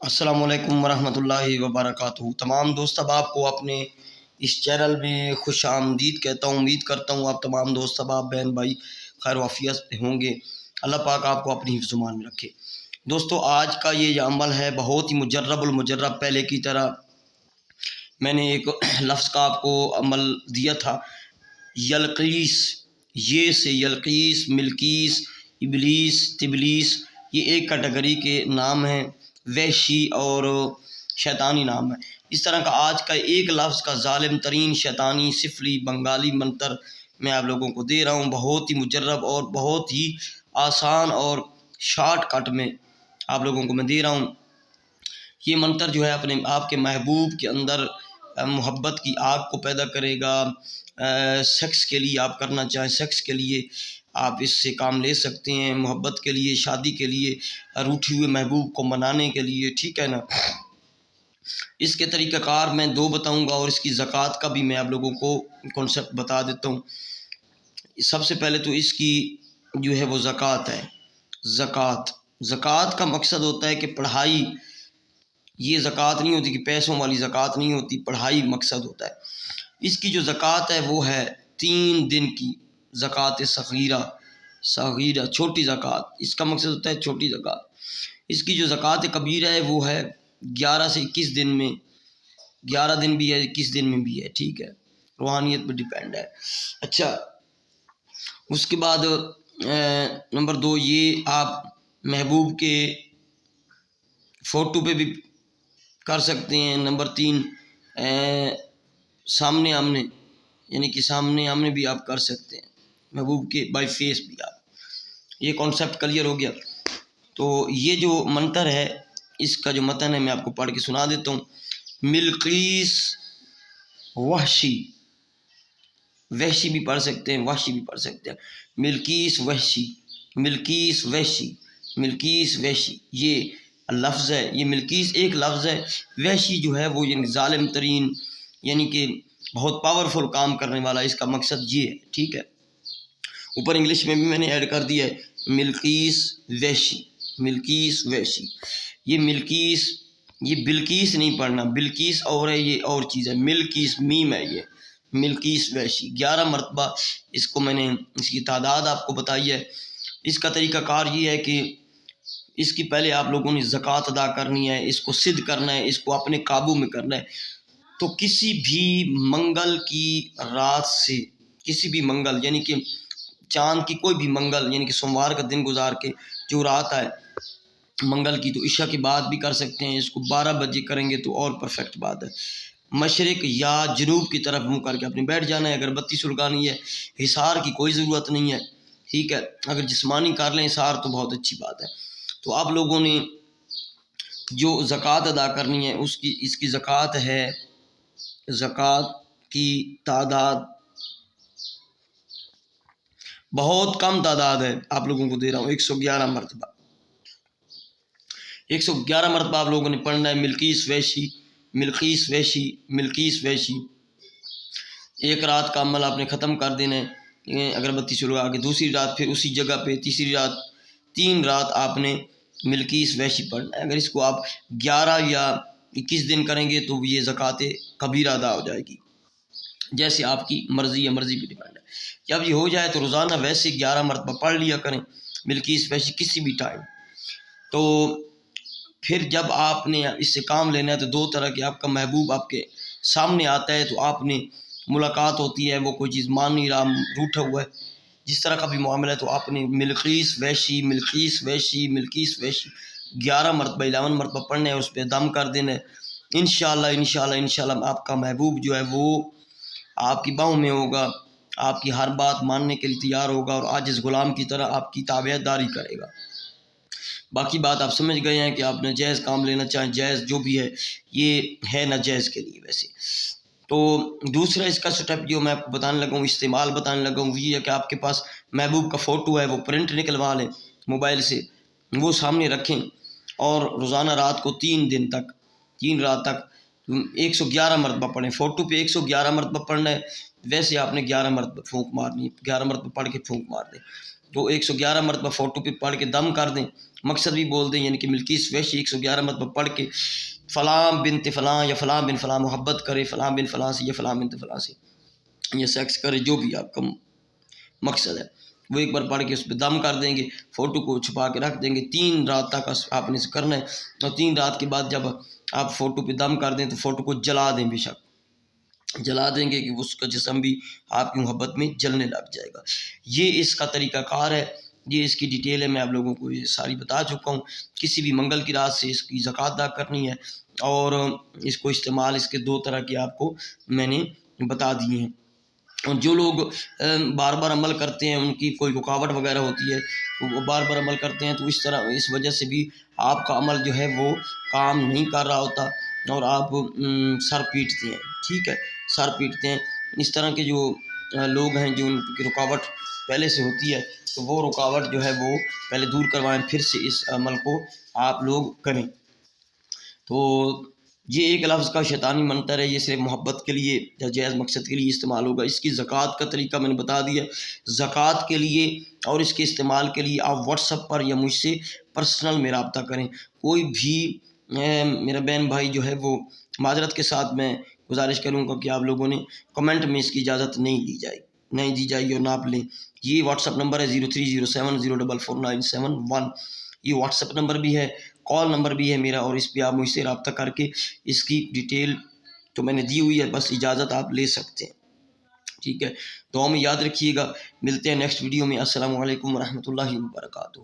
السلام علیکم ورحمۃ اللہ وبرکاتہ۔ تمام دوست احباب کو اپنے اس چینل میں خوش آمدید کہتا ہوں۔ امید کرتا ہوں آپ تمام دوست احباب بہن بھائی خیر و عافیت ہوں گے۔ اللہ پاک آپ کو اپنی حفظ و امان میں رکھے۔ دوستو، آج کا یہ جو عمل ہے بہت ہی مجرب المجرب، پہلے کی طرح میں نے ایک لفظ کا آپ کو عمل دیا تھا، یلقیس، یہ سے یلقیس، ملکیس، ابلیس، تبلیس، یہ ایک کیٹیگری کے نام ہیں، وحشی اور شیطانی نام ہے۔ اس طرح کا آج کا ایک لفظ کا ظالم ترین شیطانی سفلی بنگالی منتر میں آپ لوگوں کو دے رہا ہوں، بہت ہی مجرب اور بہت ہی آسان اور شارٹ کٹ میں آپ لوگوں کو میں دے رہا ہوں۔ یہ منتر جو ہے اپنے آپ کے محبوب کے اندر محبت کی آگ کو پیدا کرے گا۔ سیکس کے لیے آپ کرنا چاہیں، سیکس کے لیے آپ اس سے کام لے سکتے ہیں، محبت کے لیے، شادی کے لیے، روٹھے ہوئے محبوب کو منانے کے لیے، ٹھیک ہے نا۔ اس کے طریقہ کار میں دو بتاؤں گا، اور اس کی زکوٰۃ کا بھی میں آپ لوگوں کو کنسیپٹ بتا دیتا ہوں۔ سب سے پہلے تو اس کی جو ہے وہ زکوٰۃ ہے۔ زکوٰۃ کا مقصد ہوتا ہے کہ پڑھائی، یہ زکوٰۃ نہیں ہوتی کہ پیسوں والی زکوٰۃ نہیں ہوتی، پڑھائی مقصد ہوتا ہے۔ اس کی جو زکوٰۃ ہے وہ ہے 3 دن کی زکوٰۃ صغیرہ، چھوٹی زکوٰۃ۔ اس کا مقصد ہوتا ہے چھوٹی زکوٰۃ۔ اس کی جو زکوٰۃ کبیرہ ہے وہ ہے 11 سے 21 دن میں، 11 دن بھی ہے، 21 دن میں بھی ہے، ٹھیک ہے، روحانیت پہ ڈیپینڈ ہے۔ اچھا، اس کے بعد نمبر 2، یہ آپ محبوب کے فوٹو پہ بھی کر سکتے ہیں۔ نمبر 3، سامنے آمنے، یعنی کہ سامنے آمنے بھی آپ کر سکتے ہیں، محبوب کے بائی فیس بھی آپ۔ یہ کانسیپٹ کلیئر ہو گیا۔ تو یہ جو منتر ہے، اس کا جو متن ہے میں آپ کو پڑھ کے سنا دیتا ہوں۔ ملقیس وحشی، وحشی بھی پڑھ سکتے ہیں، وحشی بھی پڑھ سکتے ہیں۔ ملقیس وحشی، ملقیس وحشی، ملقیس وحشی، یہ لفظ ہے۔ یہ ملقیس ایک لفظ ہے، وحشی جو ہے وہ یعنی ظالم ترین، یعنی کہ بہت پاورفل کام کرنے والا، اس کا مقصد یہ ہے، ٹھیک ہے۔ اوپر انگلش میں بھی میں نے ایڈ کر دیا ہے، ملقیس وحشی، ملقیس وحشی۔ یہ ملقیس، یہ بلقیس نہیں پڑھنا، بلقیس اور ہے، یہ اور چیز ہے، ملقیس میم ہے، یہ ملقیس وحشی۔ 11 مرتبہ اس کو میں نے، اس کی تعداد آپ کو بتائی ہے۔ اس کا طریقہ کار یہ ہے کہ اس کی پہلے آپ لوگوں نے زکوٰۃ ادا کرنی ہے، اس کو سدھ کرنا ہے، اس کو اپنے قابو میں کرنا ہے۔ تو کسی بھی منگل کی رات سے، کسی بھی منگل یعنی کہ چاند کی کوئی بھی منگل، یعنی کہ سوموار کا دن گزار کے جو رات آئے منگل کی، تو عشاء کے بعد بھی کر سکتے ہیں۔ اس کو 12 بجے کریں گے تو اور پرفیکٹ بات ہے۔ مشرق یا جنوب کی طرف منہ کر کے اپنے بیٹھ جانا ہے۔ اگر بتی سلگانی ہے، حصار کی کوئی ضرورت نہیں ہے، ٹھیک ہے۔ اگر جسمانی کر لیں حصار تو بہت اچھی بات ہے۔ تو آپ لوگوں نے جو زکوٰۃ ادا کرنی ہے، اس کی زکوٰۃ ہے، زکوٰۃ کی تعداد بہت کم تعداد ہے، آپ لوگوں کو دے رہا ہوں 111 مرتبہ۔ 111 مرتبہ آپ لوگوں نے پڑھنا ہے، ملقیس وحشی، ملقیس وحشی، ملقیس وحشی۔ ایک رات کا عمل آپ نے ختم کر دینا ہے، اگربتی سلگا کے۔ دوسری رات پھر اسی جگہ پہ، تیسری رات، 3 رات آپ نے ملقیس وحشی پڑھنا ہے۔ اگر اس کو آپ 11 یا 21 دن کریں گے تو یہ زکوٰۃ کبیرہ ادا ہو جائے گی، جیسے آپ کی مرضی ہے، مرضی پہ ڈیپینڈ ہے۔ جب یہ ہو جائے تو روزانہ ویسے 11 مرتبہ پڑھ لیا کریں ملقیس وحشی کسی بھی ٹائم۔ تو پھر جب آپ نے اس سے کام لینا ہے تو 2 طرح کے، آپ کا محبوب آپ کے سامنے آتا ہے تو آپ نے ملاقات ہوتی ہے، وہ کوئی چیز مان نہیں رہا، روٹھا ہوا ہے، جس طرح کا بھی معاملہ ہے، تو آپ نے ملقیس وحشی، ملقیس وحشی، ملقیس وحشی 11 مرتبہ، 11 مرتبہ پڑھنے ہیں، اس پہ دم کر دینا ہے۔ انشاءاللہ انشاءاللہ انشاءاللہ آپ کا محبوب جو ہے وہ آپ کی باہوں میں ہوگا، آپ کی ہر بات ماننے کے لیے تیار ہوگا، اور عاجز غلام کی طرح آپ کی تابعداری داری کرے گا۔ باقی بات آپ سمجھ گئے ہیں کہ آپ ناجائز کام لینا چاہیں، جائز جو بھی ہے یہ ہے ناجائز کے لیے ویسے۔ تو دوسرا اس کا سٹیپ جو میں آپ کو بتانے لگا ہوں، استعمال بتانے لگا ہوں، یہ ہے کہ آپ کے پاس محبوب کا فوٹو ہے، وہ پرنٹ نکلوا لیں موبائل سے، وہ سامنے رکھیں، اور روزانہ رات کو 3 رات تک 111 مرتبہ پڑھیں۔ فوٹو پہ 111 مرتبہ پڑھنا ہے، ویسے آپ نے 11 مرتبہ پھونک مارنی ہے، 11 مرتبہ پڑھ کے پھونک مار دیں۔ تو 111 مرتبہ فوٹو پہ پڑھ کے دم کر دیں، مقصد بھی بول دیں، یعنی کہ ملکیس ویشی 111 مرتبہ پڑھ کے فلاں بنت فلاں یا فلاں بن فلاں محبت کرے، فلاں بن فلاں سے یا فلاں بنت فلاں سے یا سیکس کرے، جو بھی آپ کا مقصد ہے وہ ایک بار پڑھ کے اس پہ دم کر دیں گے، فوٹو کو چھپا کے رکھ دیں گے، 3 رات تک آپ نے اسے کرنا ہے، اور 3 رات کے بعد جب آپ فوٹو پہ دم کر دیں تو فوٹو کو جلا دیں، بے شک جلا دیں گے کہ اس کا جسم بھی آپ کی محبت میں جلنے لگ جائے گا۔ یہ اس کا طریقہ کار ہے، یہ اس کی ڈیٹیل ہے، میں آپ لوگوں کو یہ ساری بتا چکا ہوں۔ کسی بھی منگل کی رات سے اس کی زکوٰۃ ادا کرنی ہے، اور اس کو استعمال اس کے 2 طرح کے آپ کو میں نے بتا دیے ہیں۔ اور جو لوگ بار بار عمل کرتے ہیں، ان کی کوئی رکاوٹ وغیرہ ہوتی ہے، وہ بار بار عمل کرتے ہیں، تو اس وجہ سے بھی آپ کا عمل جو ہے وہ کام نہیں کر رہا ہوتا، اور آپ سر پیٹتے ہیں، ٹھیک ہے، سر پیٹتے ہیں۔ اس طرح کے جو لوگ ہیں جو ان کی رکاوٹ پہلے سے ہوتی ہے، تو وہ رکاوٹ جو ہے وہ پہلے دور کروائیں، پھر سے اس عمل کو آپ لوگ کریں۔ تو یہ ایک لفظ کا شیطانی منتر ہے، یہ صرف محبت کے لیے یا جائز مقصد کے لیے استعمال ہوگا۔ اس کی زکوٰۃ کا طریقہ میں نے بتا دیا۔ زکوٰۃ کے لیے اور اس کے استعمال کے لیے آپ واٹس ایپ پر یا مجھ سے پرسنل میں رابطہ کریں۔ کوئی بھی میرا بہن بھائی جو ہے وہ معذرت کے ساتھ میں گزارش کروں گا کہ آپ لوگوں نے کمنٹ میں اس کی اجازت نہیں دی جائے گی اور نہ آپ لیں۔ یہ واٹس ایپ نمبر ہے 0307044971، یہ واٹس ایپ نمبر بھی ہے، کال نمبر بھی ہے میرا، اور اس پہ آپ مجھ سے رابطہ کر کے اس کی ڈیٹیل تو میں نے دی ہوئی ہے، بس اجازت آپ لے سکتے ہیں، ٹھیک ہے۔ دعاؤں میں یاد رکھیے گا، ملتے ہیں نیکسٹ ویڈیو میں۔ السلام علیکم ورحمۃ اللہ وبرکاتہ۔